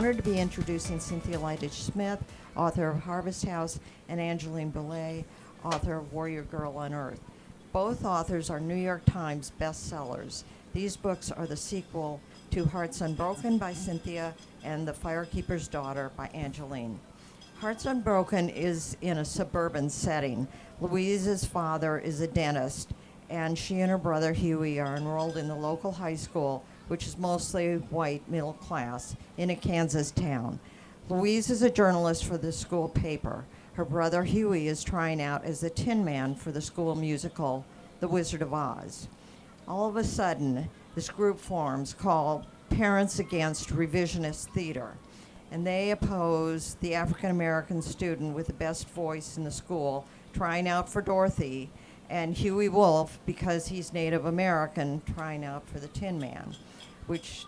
honored to be introducing Cynthia Leitich-Smith, author of Harvest House, and Angeline Boulley, author of Warrior Girl on Earth. Both authors are New York Times bestsellers. These books are the sequel to Hearts Unbroken by Cynthia and The Firekeeper's Daughter by Angeline. Hearts Unbroken is in a suburban setting. Louise's father is a dentist, and she and her brother Huey are enrolled in the local high school, which is mostly white, middle class, in a Kansas town. Louise is a journalist for the school paper. Her brother Huey is trying out as the Tin Man for the school musical, The Wizard of Oz. All of a sudden, this group forms called Parents Against Revisionist Theater, and they oppose the African-American student with the best voice in the school trying out for Dorothy, and Huey Wolf, because he's Native American, trying out for the Tin Man, which,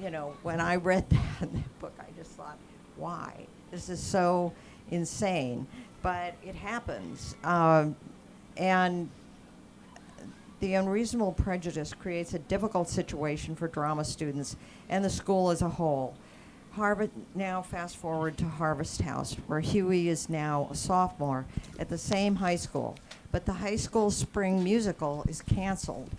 you know, when I read that book, I just thought, why? This is so insane, but it happens. And the unreasonable prejudice creates a difficult situation for drama students and the school as a whole. Now fast forward to Harvest House, where Huey is now a sophomore at the same high school, but the high school spring musical is canceled.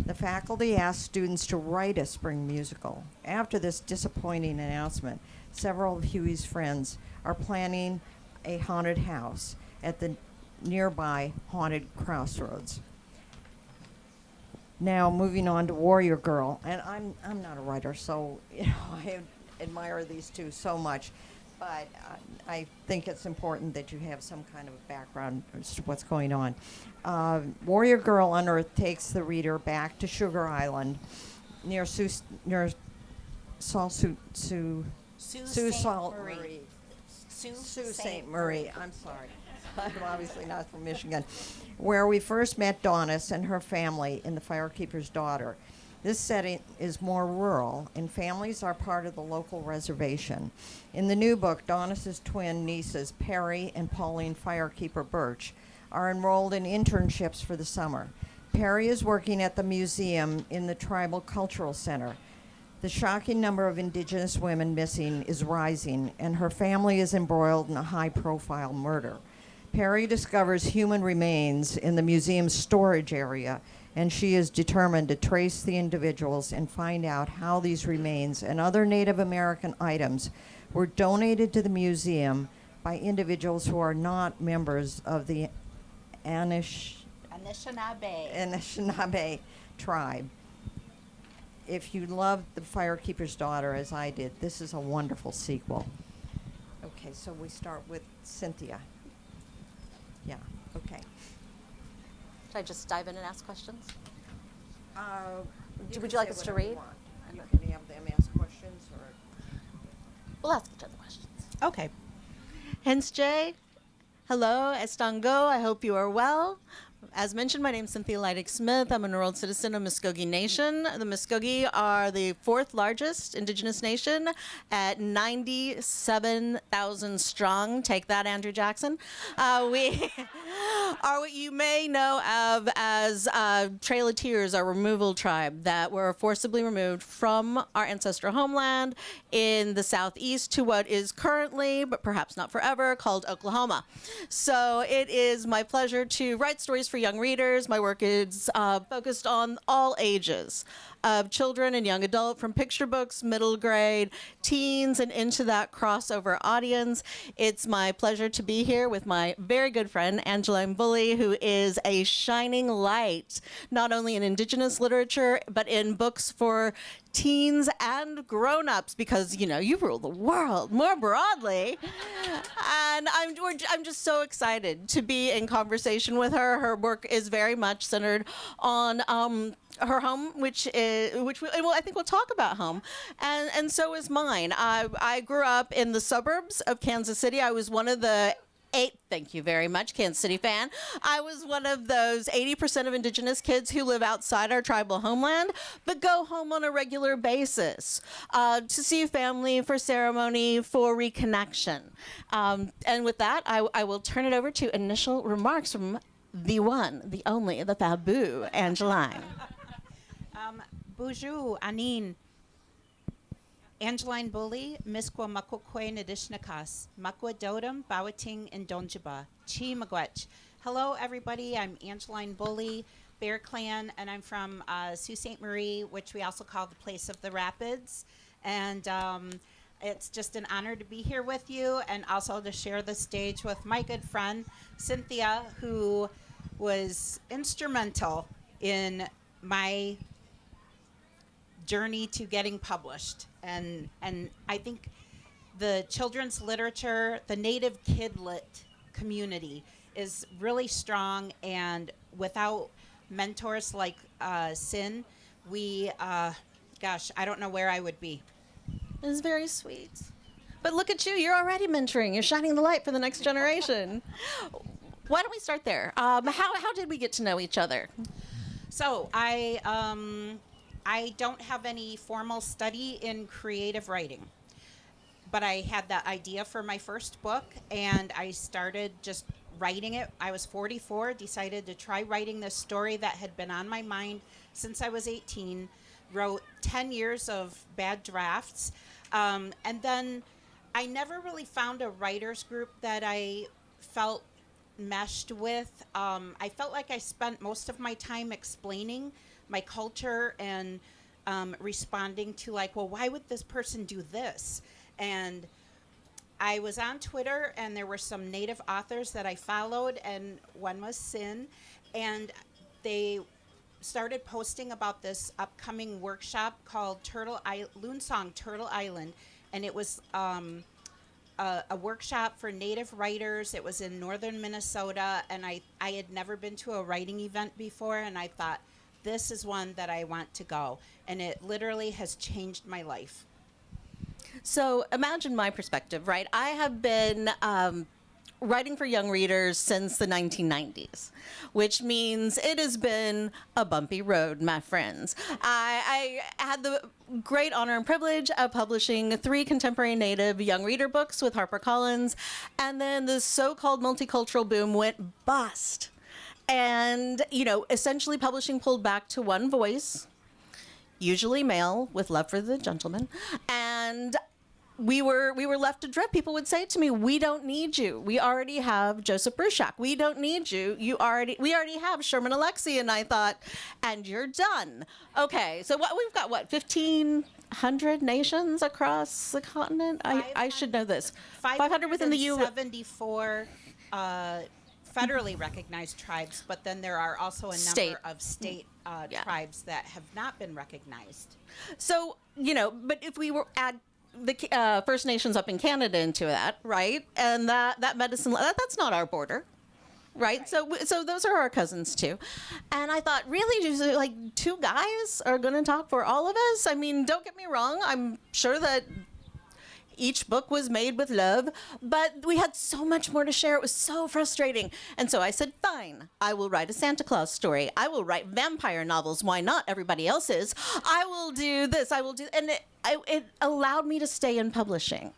The faculty asked students to write a spring musical. After this disappointing announcement, several of Huey's friends are planning a haunted house at the nearby haunted crossroads. Now moving on to Warrior Girl, and I'm not a writer, so I admire these two so much, but I think it's important that you have some kind of background as to what's going on. Warrior Girl on Earth takes the reader back to Sugar Island, near Sault Ste. Marie. I'm sorry. I'm obviously not from Michigan, where we first met Donis and her family in The Firekeeper's Daughter. This setting is more rural, and families are part of the local reservation. In the new book, Donis's twin nieces, Perry and Pauline Firekeeper Birch, are enrolled in internships for the summer. Perry is working at the museum in the Tribal Cultural Center. The shocking number of Indigenous women missing is rising, and her family is embroiled in a high-profile murder. Perry discovers human remains in the museum's storage area, and she is determined to trace the individuals and find out how these remains and other Native American items were donated to the museum by individuals who are not members of the Anishinaabe tribe. If you love The Firekeeper's Daughter, as I did, this is a wonderful sequel. Okay, so we start with Cynthia. Yeah, okay. Should I just dive in and ask questions? Would you like us to read? You can have them ask questions, or We'll ask each other questions. Okay. Hence J. Hello, Estango. I hope you are well. As mentioned, my name is Cynthia Leitich-Smith. I'm an enrolled citizen of Muskogee Nation. The Muskogee are the fourth largest indigenous nation at 97,000 strong. Take that, Andrew Jackson. We are what you may know of as Trail of Tears, our removal tribe that were forcibly removed from our ancestral homeland in the southeast to what is currently, but perhaps not forever, called Oklahoma. So it is my pleasure to write stories for young readers. My work is focused on all ages of children and young adult, from picture books, middle grade, teens, and into that crossover audience. It's my pleasure to be here with my very good friend, Angeline Boulley, who is a shining light, not only in Indigenous literature, but in books for teens and grown-ups, because, you know, you rule the world more broadly. And I'm just so excited to be in conversation with her. Her work is very much centered on her home, which I think we'll talk about home, and so is mine. I grew up in the suburbs of Kansas City. I was one of the thank you very much, Kansas City fan. I was one of those 80% of Indigenous kids who live outside our tribal homeland, but go home on a regular basis to see family, for ceremony, for reconnection. And with that, I will turn it over to initial remarks from the one, the only, the Babu, Angeline. Bonjour, Anine. Angeline Boulley, Miskwa Makwakwe Nadishnakas, Makwa Dodam, Bawating, and Donjiba, Chi Magwech. Hello, everybody. I'm Angeline Boulley, Bear Clan, and I'm from Sault Ste. Marie, which we also call the place of the rapids. And it's just an honor to be here with you and also to share the stage with my good friend, Cynthia, who was instrumental in my journey to getting published. And I think the children's literature, the native kid lit community is really strong, and without mentors like Sin, we, gosh, I don't know where I would be. It's very sweet. But look at you, you're already mentoring. You're shining the light for the next generation. Why don't we start there? How did we get to know each other? So I don't have any formal study in creative writing, but I had that idea for my first book, and I started just writing it. I was 44, decided to try writing this story that had been on my mind since I was 18, wrote 10 years of bad drafts, and then I never really found a writer's group that I felt meshed with. I felt like I spent most of my time explaining my culture and responding to, like, well, why would this person do this? And I was on Twitter, and there were some native authors that I followed, and one was Sin, and they started posting about this upcoming workshop called Loonsong Turtle Island, and it was a workshop for native writers. It was in northern Minnesota, and I had never been to a writing event before, and I thought, this is one that I want to go, and it literally has changed my life. So imagine my perspective, right? I have been writing for young readers since the 1990s, which means it has been a bumpy road, my friends. I had the great honor and privilege of publishing 3 contemporary Native young reader books with HarperCollins, and then the so-called multicultural boom went bust. And, essentially publishing pulled back to one voice, usually male, with love for the gentleman, and we were left adrift. People would say to me, "We don't need you. We already have Joseph Bruchac. We don't need you. We already have Sherman Alexie." And I thought, "And you're done." Okay, so we've got 1,500 nations across the continent. I should know this. 500 within the U.S. 74 federally recognized tribes, but then there are also a number of state tribes that have not been recognized. So, but if we were add the First Nations up in Canada into that, right? And that medicine, that's not our border, right? So those are our cousins too. And I thought, really, just like 2 guys are going to talk for all of us? I mean, don't get me wrong. I'm sure that each book was made with love, but we had so much more to share. It was so frustrating. And so I said, fine, I will write a Santa Claus story. I will write vampire novels. Why not? Everybody else is. I will do this. I will do, and it allowed me to stay in publishing.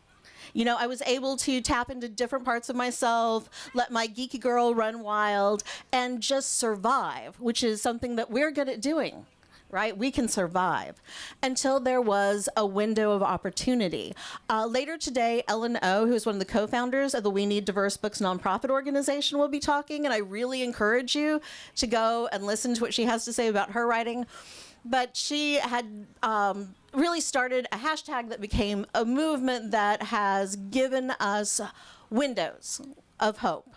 I was able to tap into different parts of myself, let my geeky girl run wild, and just survive, which is something that we're good at doing. Right? We can survive until there was a window of opportunity. Later today, Ellen O, who is one of the co-founders of the We Need Diverse Books nonprofit organization, will be talking, and I really encourage you to go and listen to what she has to say about her writing. But she had really started a hashtag that became a movement that has given us windows of hope.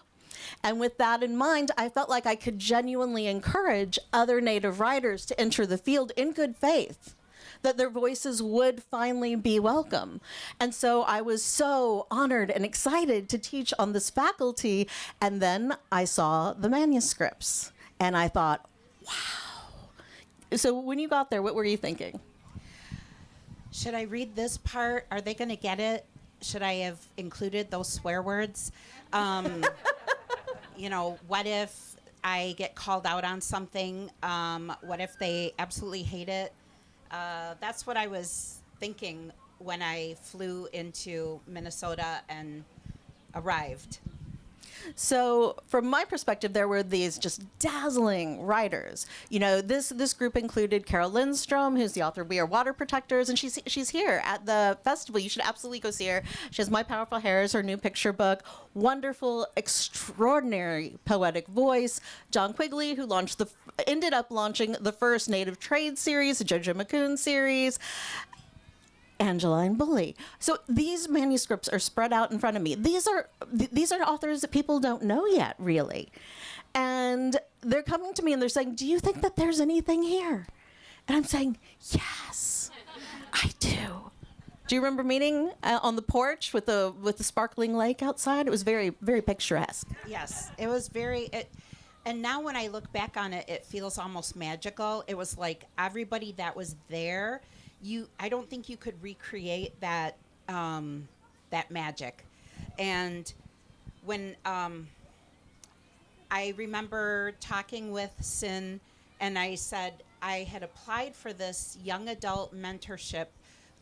And with that in mind, I felt like I could genuinely encourage other Native writers to enter the field in good faith, that their voices would finally be welcome. And so I was so honored and excited to teach on this faculty. And then I saw the manuscripts, and I thought, wow. So when you got there, what were you thinking? Should I read this part? Are they going to get it? Should I have included those swear words? What if I get called out on something? What if they absolutely hate it? That's what I was thinking when I flew into Minnesota and arrived. So from my perspective, there were these just dazzling writers. You know, this group included Carol Lindstrom, who's the author of We Are Water Protectors, and she's here at the festival. You should absolutely go see her. She has My Powerful Hair as her new picture book. Wonderful, extraordinary poetic voice. John Quigley, who ended up launching the first Native Trade series, the Jojo McCoon series. Angeline, Boulley. So these manuscripts are spread out in front of me. These are authors that people don't know yet, really. And they're coming to me and they're saying, "Do you think that there's anything here?" And I'm saying, "Yes, I do." Do you remember meeting on the porch with the sparkling lake outside? It was very, very picturesque. Yes, it was very. And now when I look back on it, it feels almost magical. It was like everybody that was there. I don't think you could recreate that that magic. And when I remember talking with Cyn, and I said I had applied for this young adult mentorship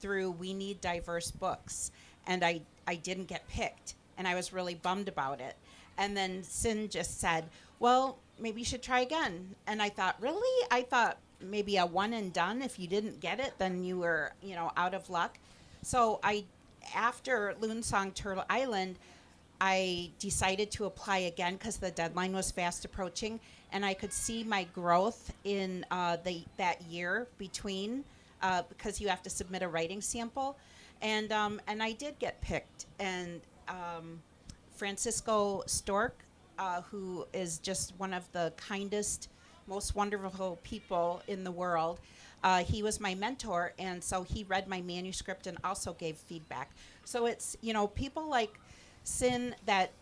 through We Need Diverse Books, and I didn't get picked, and I was really bummed about it. And then Cyn just said, "Well, maybe you should try again." And I thought, really? I thought maybe a one and done. If you didn't get it, then you were, out of luck. So after Loonsong Turtle Island, I decided to apply again because the deadline was fast approaching, and I could see my growth in that year between, because you have to submit a writing sample, and I did get picked. And Francisco Stork, who is just one of the kindest, most wonderful people in the world. He was my mentor, and so he read my manuscript and also gave feedback. So it's, people like Cyn that,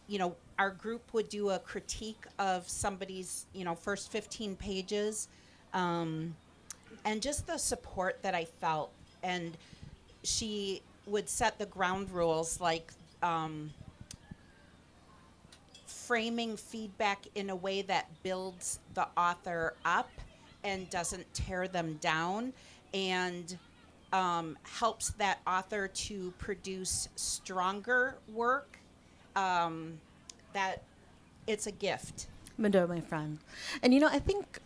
our group would do a critique of somebody's, first 15 pages, and just the support that I felt. And she would set the ground rules, like framing feedback in a way that builds the author up and doesn't tear them down, and helps that author to produce stronger work, that it's a gift. Mado, my friend. And I think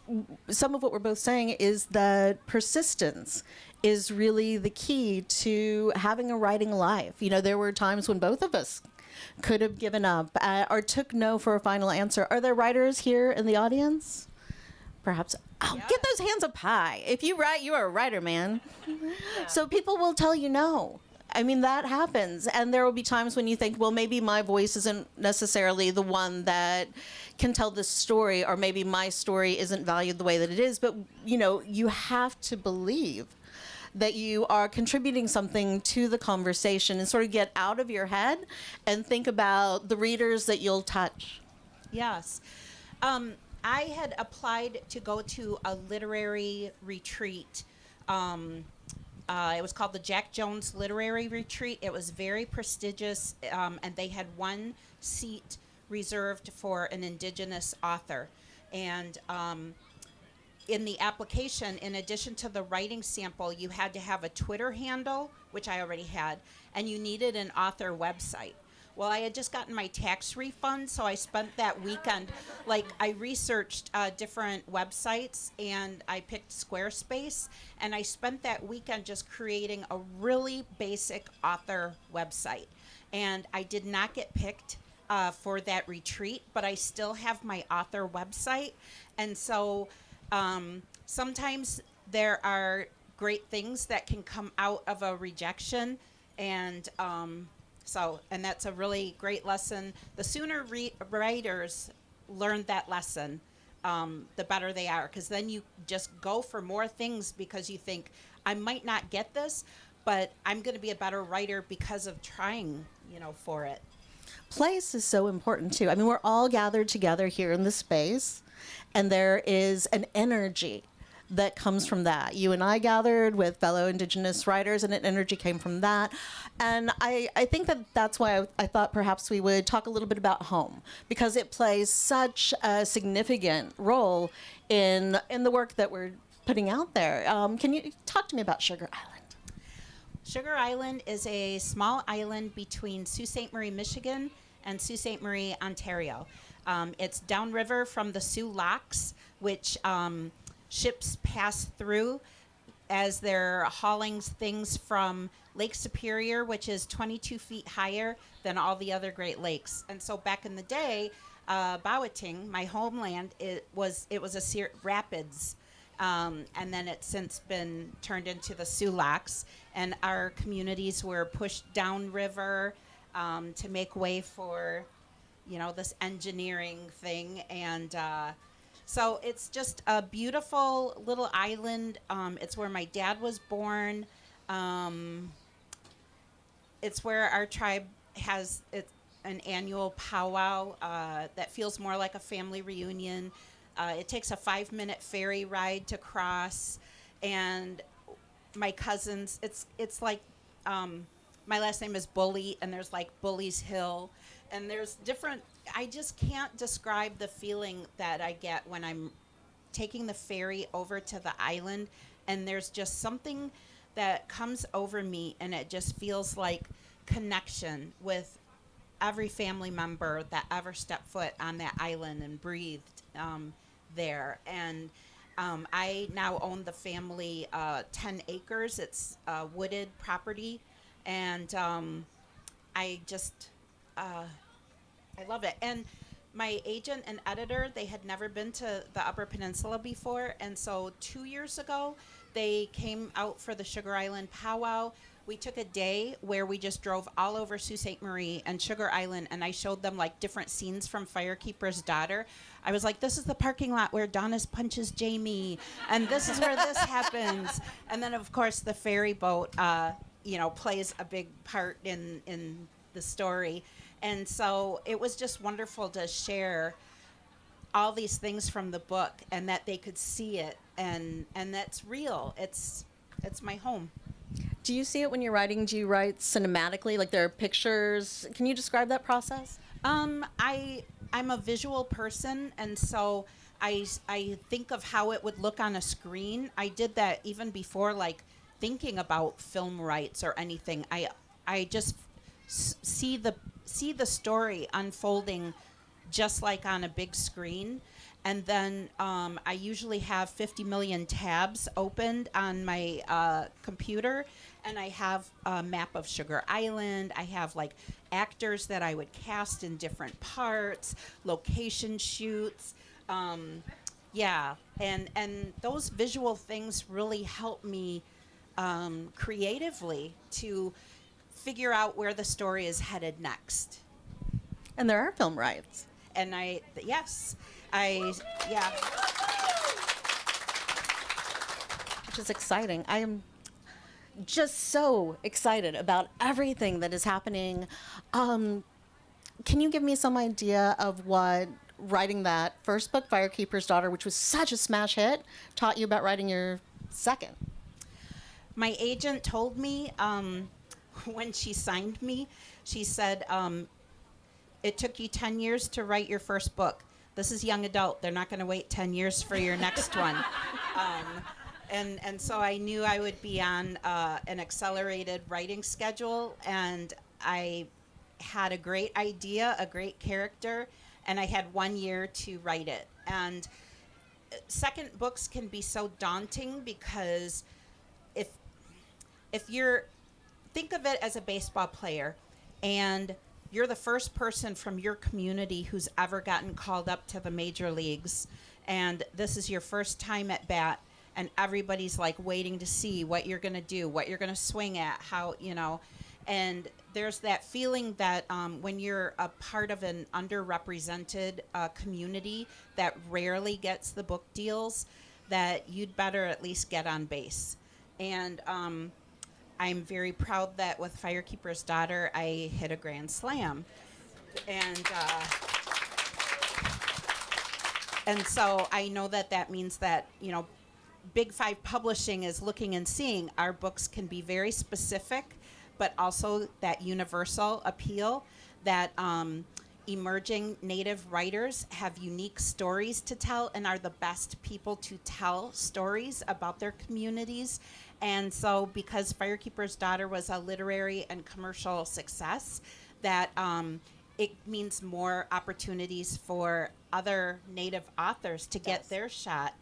some of what we're both saying is that persistence is really the key to having a writing life. There were times when both of us could have given up or took no for a final answer. Are there writers here in the audience? Perhaps. Oh, Yes. Get those hands up high. If you write, you are a writer, man. Yeah. So people will tell you no. I mean, that happens. And there will be times when you think, well, maybe my voice isn't necessarily the one that can tell this story, or maybe my story isn't valued the way that it is. But, you have to believe that you are contributing something to the conversation, and sort of get out of your head and think about the readers that you'll touch. Yes. I had applied to go to a literary retreat. It was called the Jack Jones Literary Retreat. It was very prestigious, and they had one seat reserved for an Indigenous author. And in the application, in addition to the writing sample, you had to have a Twitter handle, which I already had, and you needed an author website. Well, I had just gotten my tax refund, so I spent that weekend, I researched different websites, and I picked Squarespace, and I spent that weekend just creating a really basic author website. And I did not get picked for that retreat, but I still have my author website. And so sometimes there are great things that can come out of a rejection, and and that's a really great lesson. The sooner writers learn that lesson, the better they are, because then you just go for more things, because you think, I might not get this, but I'm going to be a better writer because of trying, for it. Place is so important too. I mean, we're all gathered together here in this space, and there is an energy that comes from that. You and I gathered with fellow Indigenous writers, and an energy came from that. And I think that's why I thought perhaps we would talk a little bit about home, because it plays such a significant role in the work that we're putting out there. Can you talk to me about Sugar Island? Sugar Island is a small island between Sault Ste. Marie, Michigan, and Sault Ste. Marie, Ontario. It's downriver from the Sioux Locks, which ships pass through as they're hauling things from Lake Superior, which is 22 feet higher than all the other Great Lakes. And so back in the day, Bowating, my homeland, it was a rapids. And then it's since been turned into the Sioux Locks, and our communities were pushed downriver to make way for, this engineering thing. And so it's just a beautiful little island. It's where my dad was born. It's where our tribe has an annual powwow that feels more like a family reunion. It takes a 5-minute ferry ride to cross, and my cousins, it's like, my last name is Boulley, and there's like Boulley's Hill, and there's different, I just can't describe the feeling that I get when I'm taking the ferry over to the island, and there's just something that comes over me, and it just feels like connection with every family member that ever stepped foot on that island and breathed there. And I now own the family 10 acres. It's wooded property, and I just I love it. And my agent and editor, they had never been to the Upper Peninsula before, and so 2 years ago they came out for the Sugar Island powwow. We took a day where we just drove all over Sault Ste. Marie and Sugar Island, and I showed them like different scenes from Firekeeper's Daughter. I was like, this is the parking lot where Donis punches Jamie, and this is where this happens. And then, of course, the ferry boat, plays a big part in the story. And so it was just wonderful to share all these things from the book, and that they could see it, and that's real. It's my home. Do you see it when you're writing? Do you write cinematically? Like there are pictures? Can you describe that process? I'm a visual person, and so I think of how it would look on a screen. I did that even before like thinking about film rights or anything. I just see the story unfolding just like on a big screen. And then I usually have 50 million tabs opened on my computer, and I have a map of Sugar Island. I have like actors that I would cast in different parts, location shoots. And those visual things really help me creatively to figure out where the story is headed next. And there are film rights. And Which is exciting. I am just so excited about everything that is happening. Can you give me some idea of what writing that first book, Firekeeper's Daughter, which was such a smash hit, taught you about writing your second? My agent told me when she signed me, she said, it took you 10 years to write your first book. This is young adult. They're not going to wait 10 years for your next one. And so I knew I would be on an accelerated writing schedule, and I had a great idea, a great character, and I had 1 year to write it. And second books can be so daunting because if you're, think of it as a baseball player, and you're the first person from your community who's ever gotten called up to the major leagues, and this is your first time at bat, and everybody's like waiting to see what you're going to do, what you're going to swing at, how, and there's that feeling that when you're a part of an underrepresented community that rarely gets the book deals, that you'd better at least get on base. And I'm very proud that with Firekeeper's Daughter, I hit a grand slam. And so I know that means that, Big Five Publishing is looking and seeing our books can be very specific, but also that universal appeal, that emerging Native writers have unique stories to tell and are the best people to tell stories about their communities. And so because Firekeeper's Daughter was a literary and commercial success, that it means more opportunities for other Native authors to get their shot.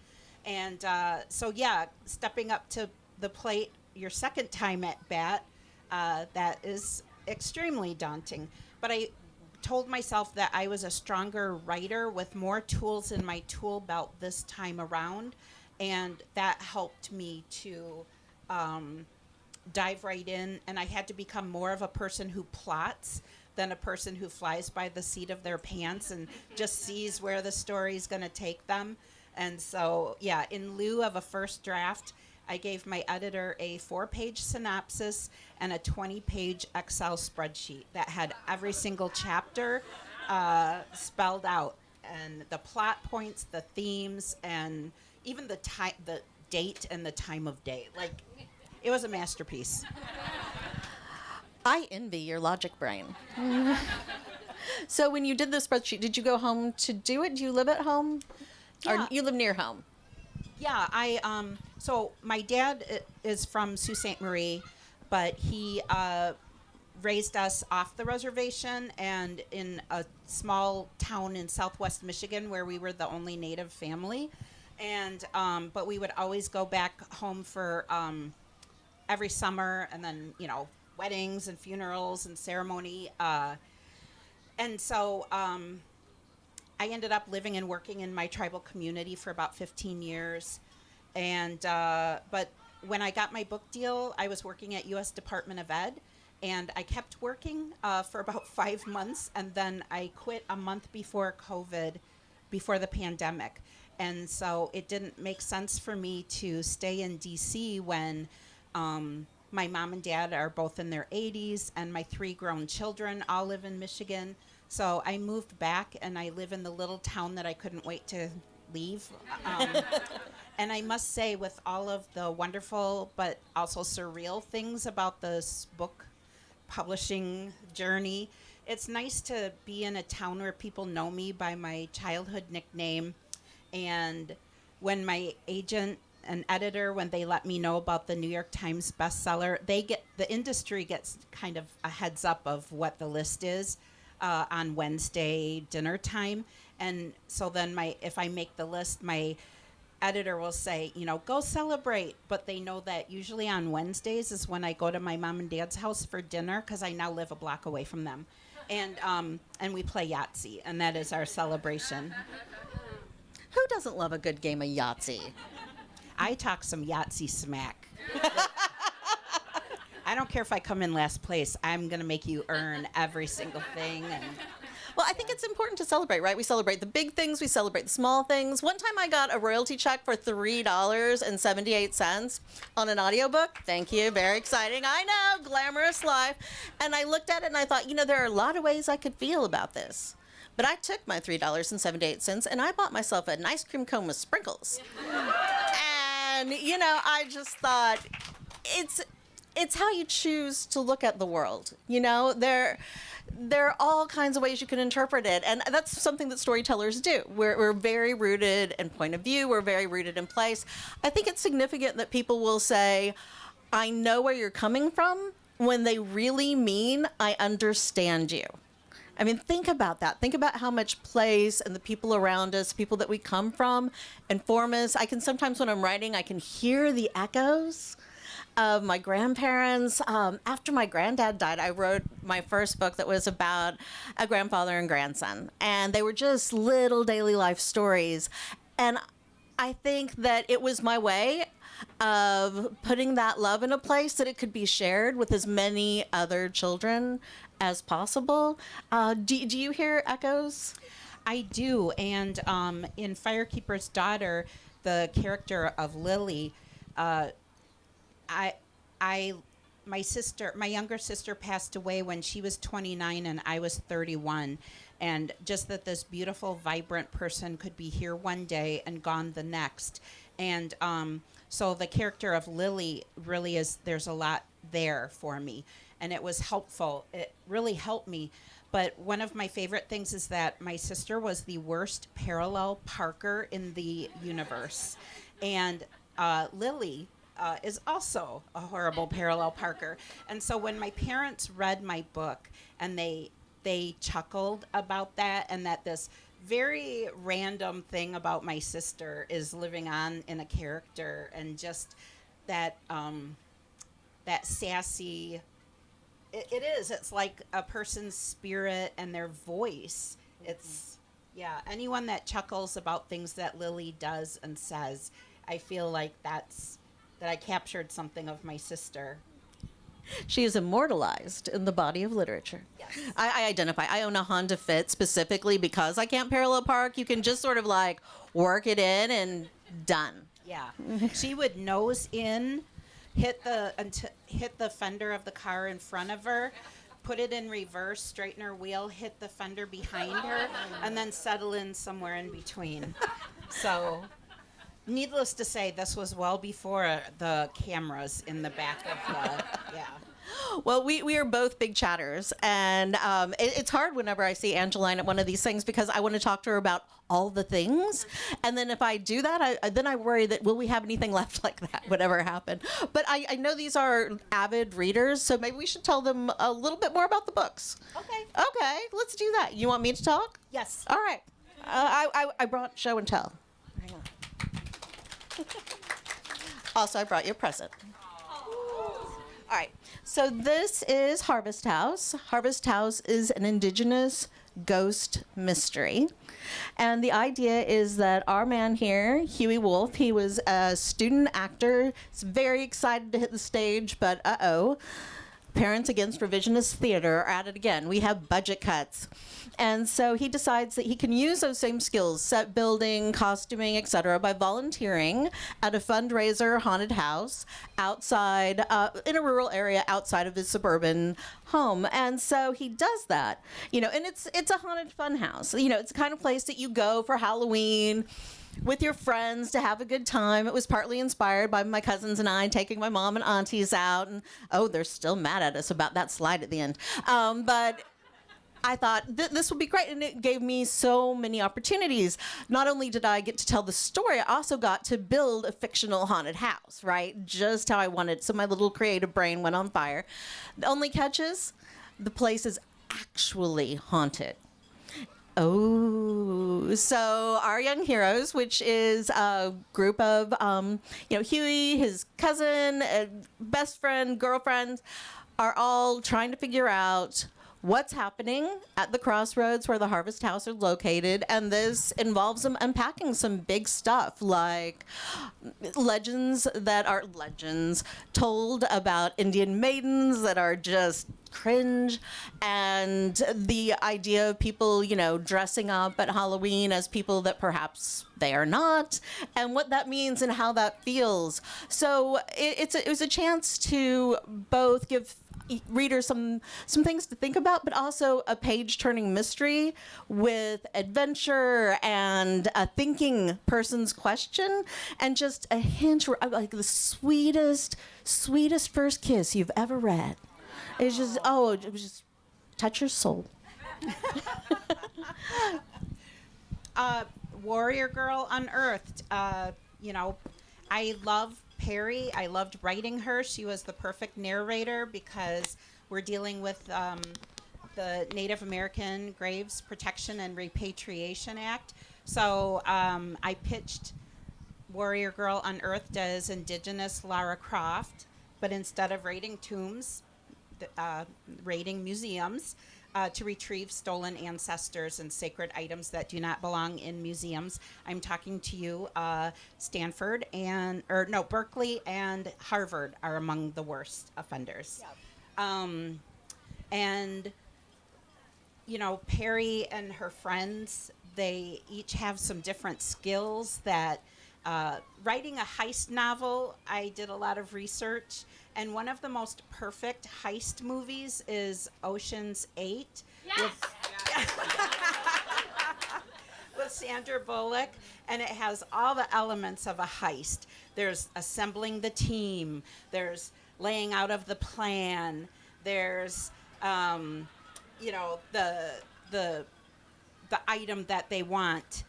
And so, yeah, stepping up to the plate your second time at bat, that is extremely daunting. But I told myself that I was a stronger writer with more tools in my tool belt this time around. And that helped me to dive right in. And I had to become more of a person who plots than a person who flies by the seat of their pants and just sees where the story's going to take them. And so, yeah, in lieu of a first draft, I gave my editor a 4-page synopsis and a 20-page Excel spreadsheet that had every single chapter spelled out, and the plot points, the themes, and even the time, the date, and the time of day. Like, it was a masterpiece. I envy your logic brain. So when you did the spreadsheet, did you go home to do it? Do you live at home? Yeah. Or you live near home? Yeah, so my dad is from Sault Ste. Marie, but he raised us off the reservation and in a small town in southwest Michigan where we were the only Native family. And but we would always go back home for every summer, and then, you know, weddings and funerals and ceremony. And so I ended up living and working in my tribal community for about 15 years. And but when I got my book deal, I was working at U.S. Department of Ed, and I kept working for about 5 months, and then I quit a month before COVID, before the pandemic. And so it didn't make sense for me to stay in D.C. when my mom and dad are both in their 80s, and my 3 grown children all live in Michigan. So I moved back, and I live in the little town that I couldn't wait to leave. And I must say, with all of the wonderful but also surreal things about this book publishing journey, it's nice to be in a town where people know me by my childhood nickname. And when my agent and editor, when they let me know about the New York Times bestseller, the industry gets kind of a heads up of what the list is on Wednesday dinner time. And so then if I make the list, my editor will say, you know, go celebrate. But they know that usually on Wednesdays is when I go to my mom and dad's house for dinner, because I now live a block away from them. And we play Yahtzee, and that is our celebration. Who doesn't love a good game of Yahtzee? I talk some Yahtzee smack. I don't care if I come in last place. I'm going to make you earn every single thing. Well, I think it's important to celebrate, right? We celebrate the big things, we celebrate the small things. One time I got a royalty check for $3.78 on an audiobook. Thank you, very exciting. I know, glamorous life. And I looked at it and I thought, you know, there are a lot of ways I could feel about this. But I took my $3.78 and I bought myself an ice cream cone with sprinkles. And, you know, I just thought it's how you choose to look at the world. You know, there are all kinds of ways you can interpret it. And that's something that storytellers do. We're very rooted in point of view. We're very rooted in place. I think it's significant that people will say, I know where you're coming from, when they really mean, I understand you. I mean, think about that. Think about how much place and the people around us, people that we come from, inform us. I can sometimes, when I'm writing, I can hear the echoes of my grandparents. After my granddad died, I wrote my first book that was about a grandfather and grandson. And they were just little daily life stories. And I think that it was my way of putting that love in a place that it could be shared with as many other children as possible. Do you hear echoes? I do. And in Firekeeper's Daughter, the character of Lily, my younger sister passed away when she was 29 and I was 31. And just that this beautiful, vibrant person could be here one day and gone the next. And so the character of Lily really is, there's a lot there for me. And it was helpful. It really helped me. But one of my favorite things is that my sister was the worst parallel parker in the universe. And Lily is also a horrible parallel parker. And so when my parents read my book and they they chuckled about that, and that this very random thing about my sister is living on in a character, and just that that sassy. It is. It's like a person's spirit and their voice. It's, yeah, anyone that chuckles about things that Lily does and says, I feel like that I captured something of my sister. She is immortalized in the body of literature. Yes. I identify. I own a Honda Fit specifically because I can't parallel park. You can just sort of like work it in and done. Yeah. She would nose in, hit the fender of the car in front of her, put it in reverse, straighten her wheel, hit the fender behind her, and then settle in somewhere in between. So, needless to say, this was well before the cameras in the back of the, yeah. Well, we are both big chatters, and it's hard whenever I see Angeline at one of these things because I want to talk to her about all the things, and then if I do that, then I worry that will we have anything left like that, whatever happened. But I know these are avid readers, so maybe we should tell them a little bit more about the books. Okay, let's do that. You want me to talk? Yes. All right. I brought show and tell. Hang on. Also, I brought you a present. All right, so this is Harvest House. Harvest House is an indigenous ghost mystery. And the idea is that our man here, Huey Wolf, he was a student actor. He's very excited to hit the stage, but Parents Against Revisionist Theater are at it again. We have budget cuts. And so he decides that he can use those same skills, set building, costuming, etc., by volunteering at a fundraiser haunted house outside, in a rural area outside of his suburban home. And so he does that, and it's a haunted fun house. It's the kind of place that you go for Halloween with your friends to have a good time. It was partly inspired by my cousins and I taking my mom and aunties out, and they're still mad at us about that slide at the end. But I thought this would be great, and it gave me so many opportunities. Not only did I get to tell the story, I also got to build a fictional haunted house, right? Just how I wanted. So my little creative brain went on fire. The only catch is the place is actually haunted. So our young heroes, which is a group of, Huey, his cousin, best friend, girlfriend, are all trying to figure out what's happening at the crossroads where the Harvest House are located, and this involves them unpacking some big stuff like legends told about Indian maidens that are just cringe, and the idea of people, dressing up at Halloween as people that perhaps they are not, and what that means and how that feels. So it was a chance to both give readers some things to think about, but also a page-turning mystery with adventure and a thinking person's question, and just a hint, like the sweetest first kiss you've ever read. It's just, it was just touch your soul. Warrior Girl Unearthed. I love Perry. I loved writing her. She was the perfect narrator because we're dealing with the Native American Graves Protection and Repatriation Act. So I pitched Warrior Girl Unearthed as Indigenous Lara Croft, but instead of raiding tombs, raiding museums to retrieve stolen ancestors and sacred items that do not belong in museums. I'm talking to you. Stanford Berkeley and Harvard are among the worst offenders. Yep. And Perry and her friends, they each have some different skills that writing a heist novel, I did a lot of research, and one of the most perfect heist movies is Ocean's 8. Yes! With Sandra Bullock, and it has all the elements of a heist. There's assembling the team, there's laying out of the plan, there's the item that they want.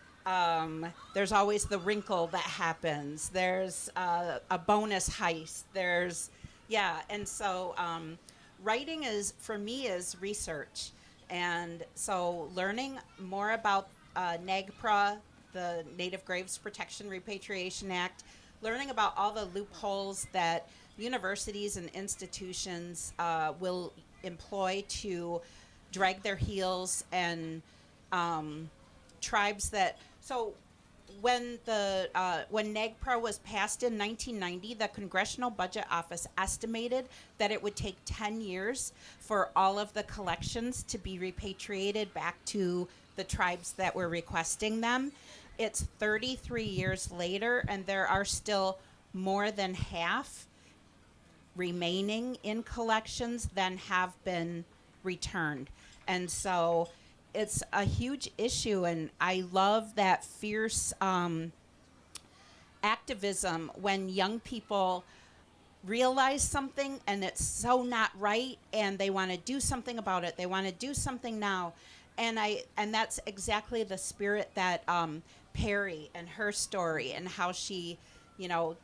There's always the wrinkle that happens. There's a bonus heist. And so writing for me is research. And so learning more about NAGPRA, the Native Graves Protection Repatriation Act, learning about all the loopholes that universities and institutions will employ to drag their heels, and tribes that, so when NAGPRA was passed in 1990, the Congressional Budget Office estimated that it would take 10 years for all of the collections to be repatriated back to the tribes that were requesting them. It's 33 years later, and there are still more than half remaining in collections than have been returned. And so it's a huge issue, and I love that fierce activism when young people realize something and it's so not right, and they want to do something about it. They want to do something now, and that's exactly the spirit that Perry and her story, and how she,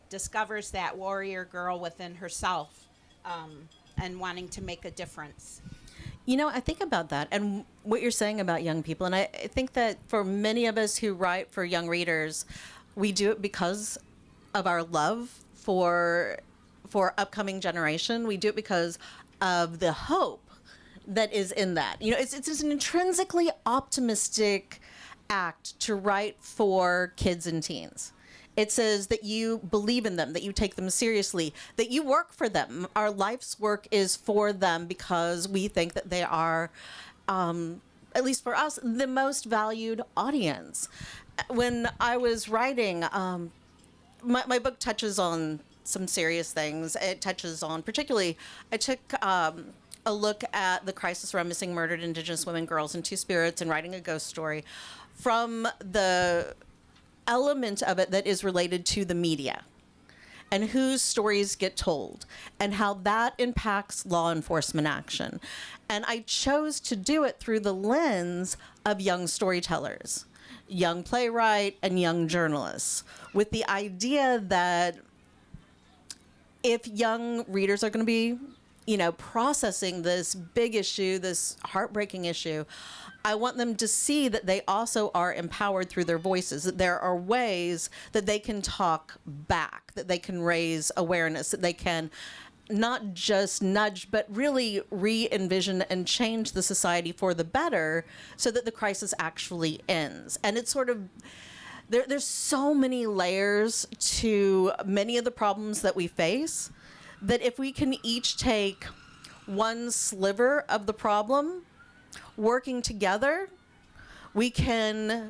discovers that warrior girl within herself, and wanting to make a difference. I think about that and what you're saying about young people. And I think that for many of us who write for young readers, we do it because of our love for upcoming generation. We do it because of the hope that is in that. It's an intrinsically optimistic act to write for kids and teens. It says that you believe in them, that you take them seriously, that you work for them. Our life's work is for them because we think that they are, at least for us, the most valued audience. When I was writing, my book touches on some serious things. It touches on, particularly, I took a look at the crisis around missing, murdered Indigenous women, girls, and Two Spirits, and writing a ghost story from the element of it that is related to the media and whose stories get told and how that impacts law enforcement action. And I chose to do it through the lens of young storytellers, young playwright, and young journalists, with the idea that if young readers are going to be, processing this big issue, this heartbreaking issue, I want them to see that they also are empowered through their voices, that there are ways that they can talk back, that they can raise awareness, that they can not just nudge, but really re-envision and change the society for the better so that the crisis actually ends. And it's sort of, there's so many layers to many of the problems that we face that if we can each take one sliver of the problem, working together, we can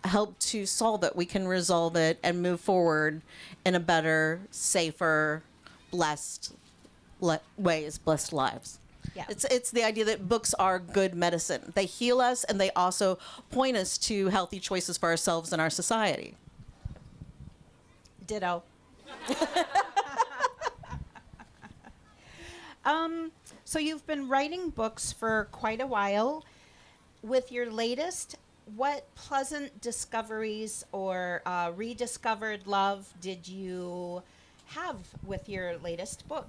help to solve it. We can resolve it and move forward in a better, safer, blessed lives. Yeah. It's the idea that books are good medicine. They heal us, and they also point us to healthy choices for ourselves and our society. Ditto. So you've been writing books for quite a while. With your latest, what pleasant discoveries or rediscovered love did you have with your latest book?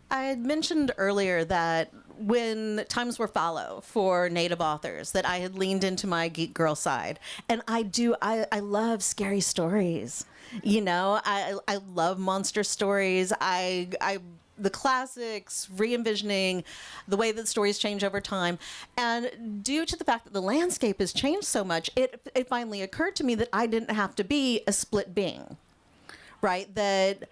I had mentioned earlier that when times were fallow for Native authors, that I had leaned into my geek girl side. And I love scary stories. I love monster stories. The classics, re-envisioning the way that stories change over time. And due to the fact that the landscape has changed so much, it finally occurred to me that I didn't have to be a split being, right? That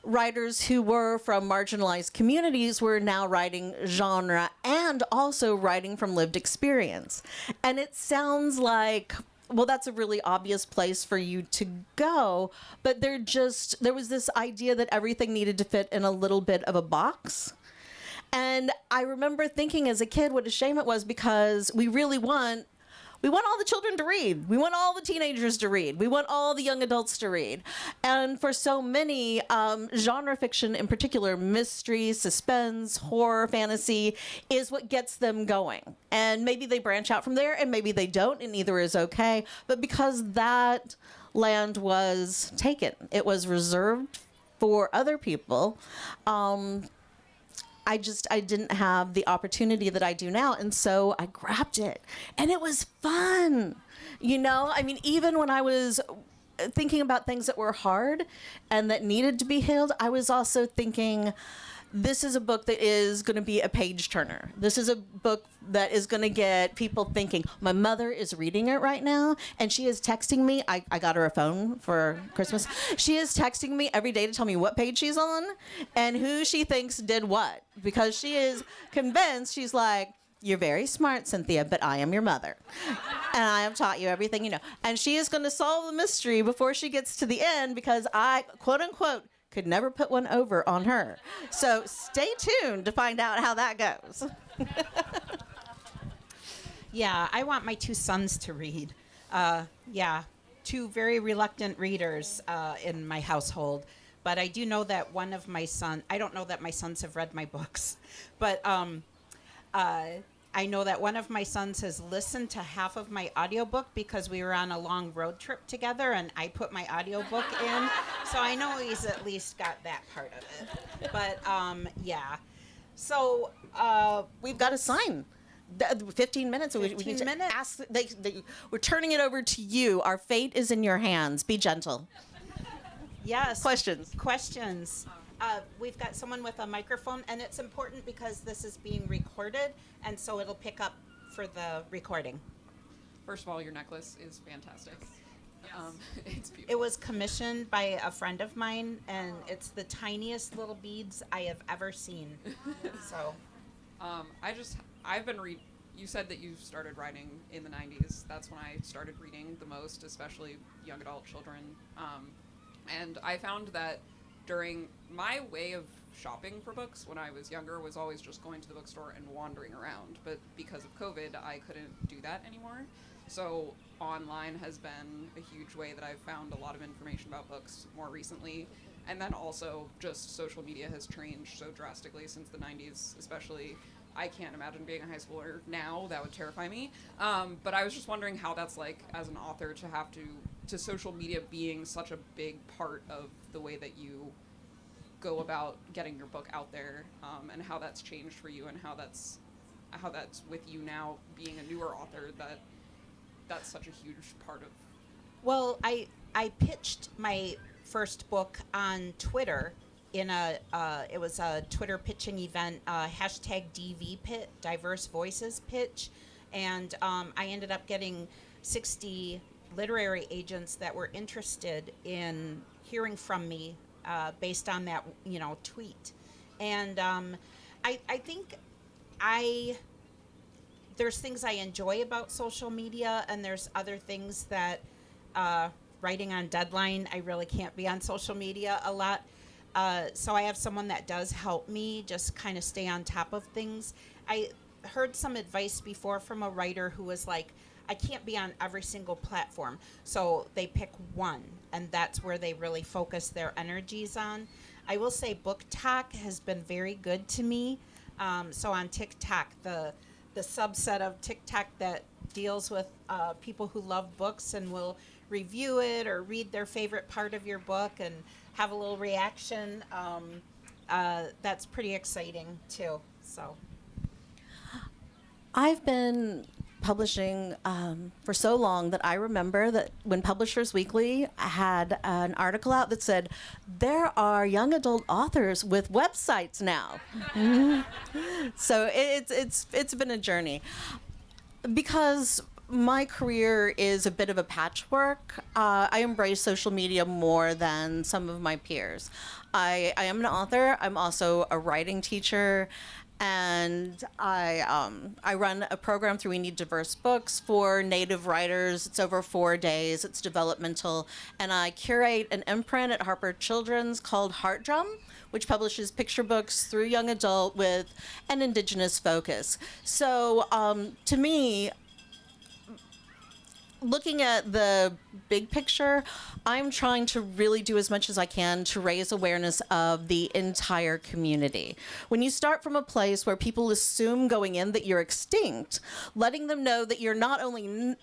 writers who were from marginalized communities were now writing genre and also writing from lived experience. And it sounds like, well, that's a really obvious place for you to go, but there was this idea that everything needed to fit in a little bit of a box. And I remember thinking as a kid what a shame it was, because we want all the children to read. We want all the teenagers to read. We want all the young adults to read. And for so many, genre fiction in particular, mystery, suspense, horror, fantasy, is what gets them going. And maybe they branch out from there, and maybe they don't, and either is okay. But because that land was taken, it was reserved for other people, I didn't have the opportunity that I do now. And so I grabbed it and it was fun. You know, I mean, even when I was thinking about things that were hard and that needed to be healed, I was also thinking, this is a book that is going to be a page turner. This is a book that is going to get people thinking. My mother is reading it right now, and she is texting me. I got her a phone for Christmas. She is texting me every day to tell me what page she's on and who she thinks did what, because she is convinced. She's like, you're very smart, Cynthia, but I am your mother. And I have taught you everything you know. And she is going to solve the mystery before she gets to the end, because I, quote unquote, could never put one over on her. So stay tuned to find out how that goes. Yeah, I want my 2 sons to read. Yeah, 2 very reluctant readers in my household. But I do know that one of my sons, I don't know that my sons have read my books, but I know that one of my sons has listened to half of my audiobook because we were on a long road trip together and I put my audiobook in. So I know he's at least got that part of it. But yeah. So We've got a sign. 15 minutes. 15 we need to minutes? ask. We're turning it over to you. Our fate is in your hands. Be gentle. yes. Questions. We've got someone with a microphone, and it's important because this is being recorded, and so it'll pick up for the recording. First of all, your necklace is fantastic. It's beautiful. It was commissioned by a friend of mine, and it's the tiniest little beads I have ever seen. So, You said that you started writing in the 90s. That's when I started reading the most, especially young adult children. And I found that during my way of shopping for books when I was younger was always just going to the bookstore and wandering around. But because of COVID, I couldn't do that anymore. So online has been a huge way that I've found a lot of information about books more recently. And then also just social media has changed so drastically since the 90s, especially. I can't imagine being a high schooler now. That would terrify me. But I was just wondering how that's like as an author to have to social media being such a big part of the way that you go about getting your book out there, and how that's changed for you, and how that's with you now being a newer author, that's such a huge part of. well, I pitched my first book on Twitter in it was a Twitter pitching event, hashtag DV Pit, Diverse Voices Pitch, and I ended up getting 60 literary agents that were interested in hearing from me based on that, tweet. And I think there's things I enjoy about social media, and there's other things that writing on deadline, I really can't be on social media a lot. So I have someone that does help me just kind of stay on top of things. I heard some advice before from a writer who was like, I can't be on every single platform. So they pick one, and that's where they really focus their energies on. I will say BookTok has been very good to me. So on TikTok, the subset of TikTok that deals with people who love books and will review it or read their favorite part of your book and have a little reaction, that's pretty exciting too. So I've been publishing for so long that I remember that when Publishers Weekly had an article out that said there are young adult authors with websites now. So it's been a journey. Because my career is a bit of a patchwork, I embrace social media more than some of my peers. I am an author. I'm also a writing teacher. And I run a program through We Need Diverse Books for Native writers. It's over 4 days. It's developmental. And I curate an imprint at Harper Children's called Heart Drum, which publishes picture books through young adult with an Indigenous focus. So to me, looking at the big picture, I'm trying to really do as much as I can to raise awareness of the entire community. When you start from a place where people assume going in that you're extinct, letting them know that you're not only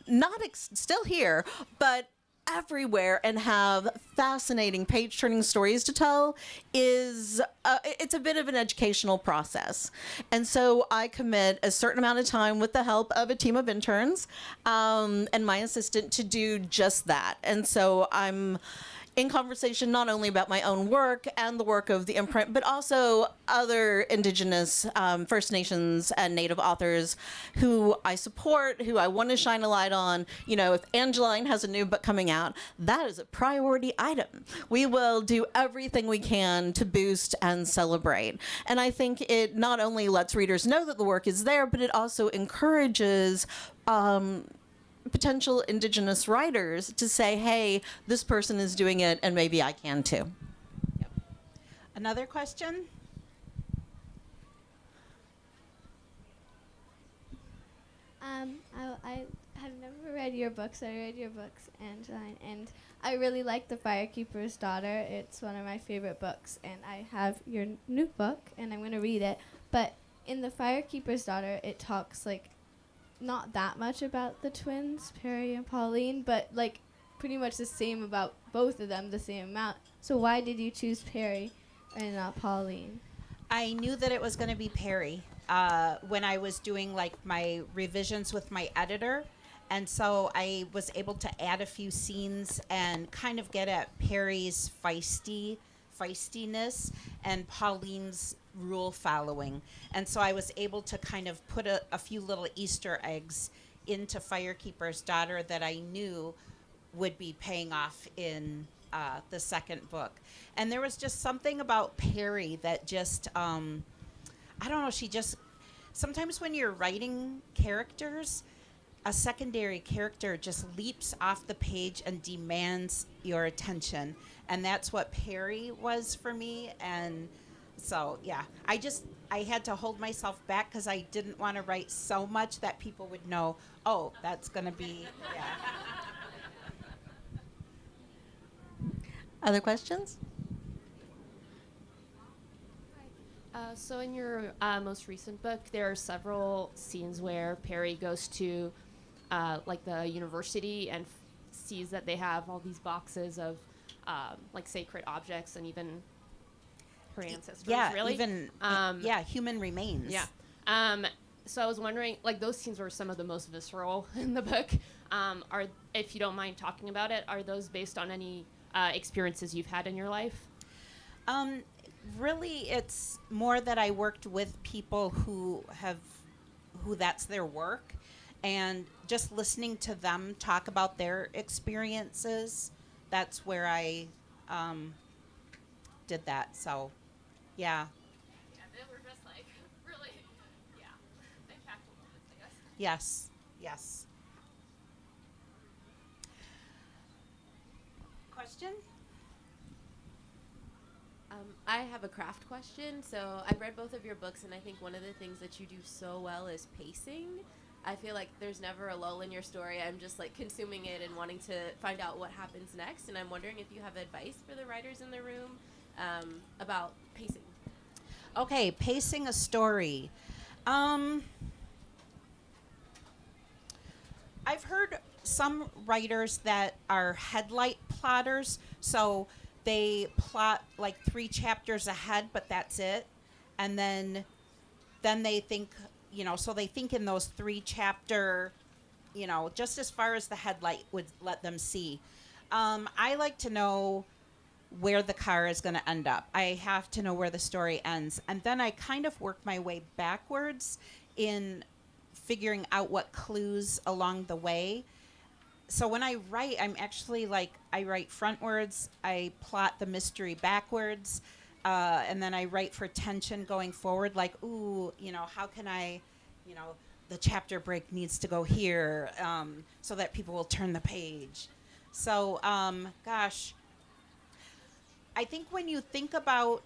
still here, but everywhere and have fascinating page-turning stories to tell is it's a bit of an educational process. And so I commit a certain amount of time with the help of a team of interns and my assistant to do just that. And so I'm in conversation not only about my own work and the work of the imprint, but also other Indigenous, First Nations, and Native authors who I support, who I want to shine a light on. You know, if Angeline has a new book coming out, that is a priority item. We will do everything we can to boost and celebrate. And I think it not only lets readers know that the work is there, but it also encourages potential Indigenous writers to say, hey, this person is doing it and maybe I can too. Yep. Another question? I have never read your books. I read your books, Angeline, and I really like The Firekeeper's Daughter. It's one of my favorite books, and I have your new book, and I'm going to read it. But in The Firekeeper's Daughter, it talks, like, not that much about the twins, Perry and Pauline, but, like, pretty much the same about both of them, the same amount. So why did you choose Perry and not Pauline? I knew that it was going to be Perry when I was doing like my revisions with my editor. And so I was able to add a few scenes and kind of get at Perry's feistiness and Pauline's rule following. And so I was able to kind of put a few little Easter eggs into Firekeeper's Daughter that I knew would be paying off in the second book. And there was just something about Perry that just, I don't know, she just, sometimes when you're writing characters, a secondary character just leaps off the page and demands your attention. And that's what Perry was for me. And so, yeah, I had to hold myself back because I didn't want to write so much that people would know, oh, that's going to be, yeah. Other questions? So in your most recent book, there are several scenes where Perry goes to like the university and sees that they have all these boxes of like sacred objects and even her ancestors. Yeah, really. even human remains. Yeah. So I was wondering, like those scenes were some of the most visceral in the book. Are, if you don't mind talking about it, are those based on any experiences you've had in your life? Really, it's more that I worked with people who that's their work, and just listening to them talk about their experiences, that's where I did that. So, yeah. Yeah, they were just like really, yeah, impactful moments, I guess. Yes, yes. Question? I have a craft question. So I've read both of your books, and I think one of the things that you do so well is pacing. I feel like there's never a lull in your story. I'm just like consuming it and wanting to find out what happens next. And I'm wondering if you have advice for the writers in the room about pacing. Okay, pacing a story. I've heard some writers that are headlight plotters, so they plot like 3 chapters ahead, but that's it. And then they think, so they think in those 3 chapter, just as far as the headlight would let them see. I like to know where the car is going to end up. I have to know where the story ends. And then I kind of work my way backwards in figuring out what clues along the way. So when I write, I'm actually I write frontwards, I plot the mystery backwards, and then I write for tension going forward, like, ooh, how can I, the chapter break needs to go here, so that people will turn the page. So, gosh, I think when you think about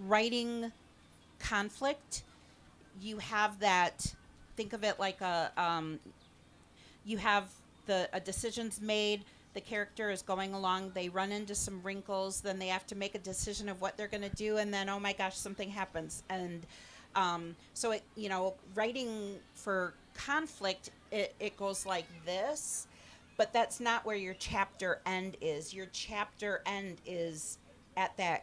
writing conflict, you have that, think of it like you have a decision's made, the character is going along, they run into some wrinkles, then they have to make a decision of what they're going to do, and then, oh my gosh, something happens. And so writing for conflict, it goes like this, but that's not where your chapter end is. Your chapter end is at that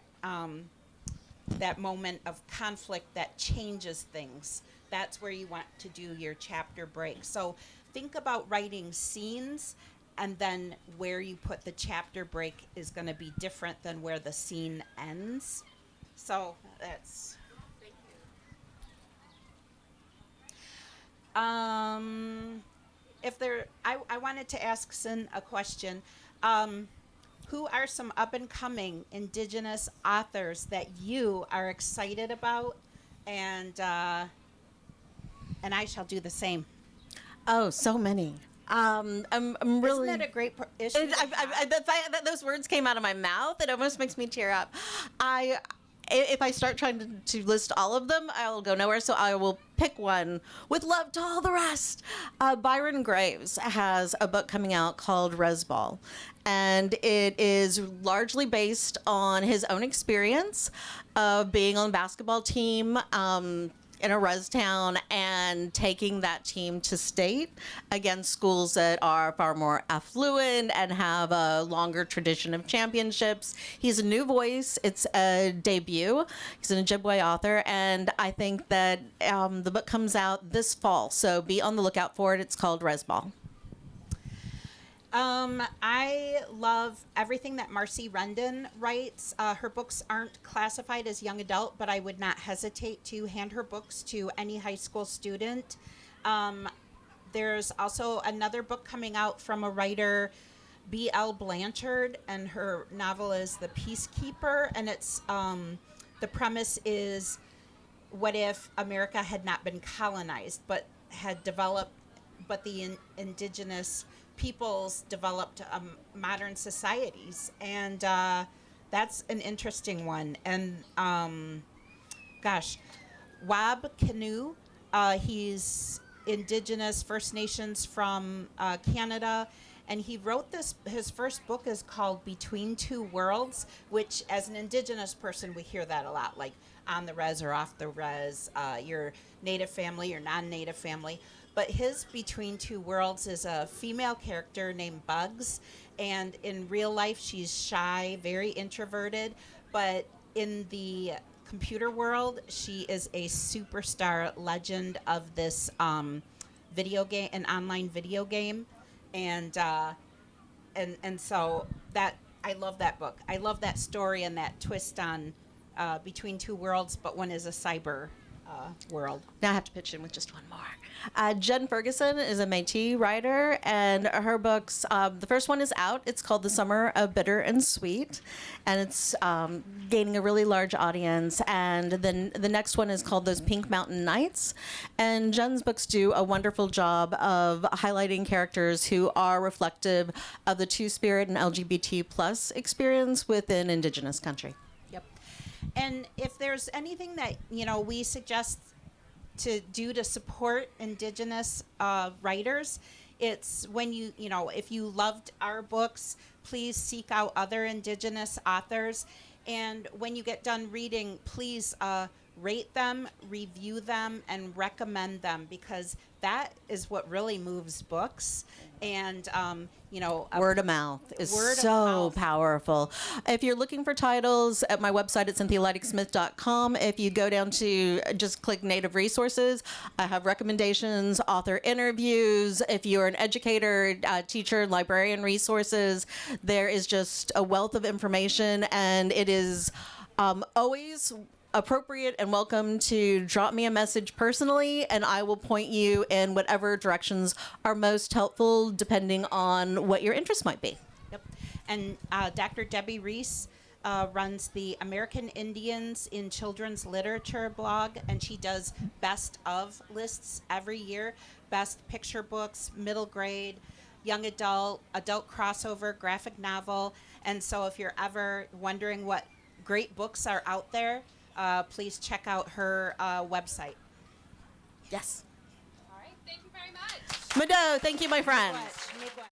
moment of conflict that changes things. That's where you want to do your chapter break. So think about writing scenes, and then where you put the chapter break is going to be different than where the scene ends. So that's. If there, I wanted to ask Cyn a question. Who are some up and coming Indigenous authors that you are excited about, and I shall do the same. Oh, so many. I'm really. Isn't that a great issue? The fact that those words came out of my mouth, it almost makes me tear up. If I start trying to list all of them, I'll go nowhere. So I will pick one with love to all the rest. Byron Graves has a book coming out called Resball, and it is largely based on his own experience of being on a basketball team in a res town and taking that team to state against schools that are far more affluent and have a longer tradition of championships. He's a new voice. It's a debut. He's an Ojibwe author, and I think that the book comes out this fall, so be on the lookout for it. It's called Resball. I love everything that Marcy Rendon writes. Her books aren't classified as young adult, but I would not hesitate to hand her books to any high school student. There's also another book coming out from a writer, B.L. Blanchard, and her novel is The Peacekeeper, and it's the premise is, what if America had not been colonized, but had developed, but the indigenous peoples developed modern societies, and that's an interesting one. And Wab Canoe, he's Indigenous First Nations from Canada, and he wrote his first book is called Between Two Worlds, which as an Indigenous person we hear that a lot, like on the res or off the res, your native family or non-native family. But his Between Two Worlds is a female character named Bugs, and in real life she's shy, very introverted, but in the computer world she is a superstar legend of this video game, an online video game, and so that I love that book. I love that story and that twist on Between Two Worlds, but one is a cyber world. Now I have to pitch in with just one more. Jen Ferguson is a Métis writer, and her books, the first one is out. It's called The Summer of Bitter and Sweet, and it's gaining a really large audience. And then the next one is called Those Pink Mountain Nights. And Jen's books do a wonderful job of highlighting characters who are reflective of the Two-Spirit and LGBT plus experience within Indigenous country. And if there's anything that, we suggest to do to support Indigenous writers, it's when if you loved our books, please seek out other Indigenous authors. And when you get done reading, please rate them, review them, and recommend them, because that is what really moves books. And word of mouth is word so of mouth. powerful. If you're looking for titles, at my website at cynthialeidingsmith.com, if you go down to just click Native Resources, I have recommendations, author interviews. If you're an educator, teacher, librarian resources, there is just a wealth of information, and it is always appropriate and welcome to drop me a message personally, and I will point you in whatever directions are most helpful depending on what your interest might be. Yep. And Dr. Debbie Reese runs the American Indians in Children's Literature blog, and she does best of lists every year, best picture books, middle grade, young adult, adult crossover, graphic novel. And so if you're ever wondering what great books are out there, please check out her website. Yes. All right, thank you very much. Mado, thank you, my friends. Miigwech.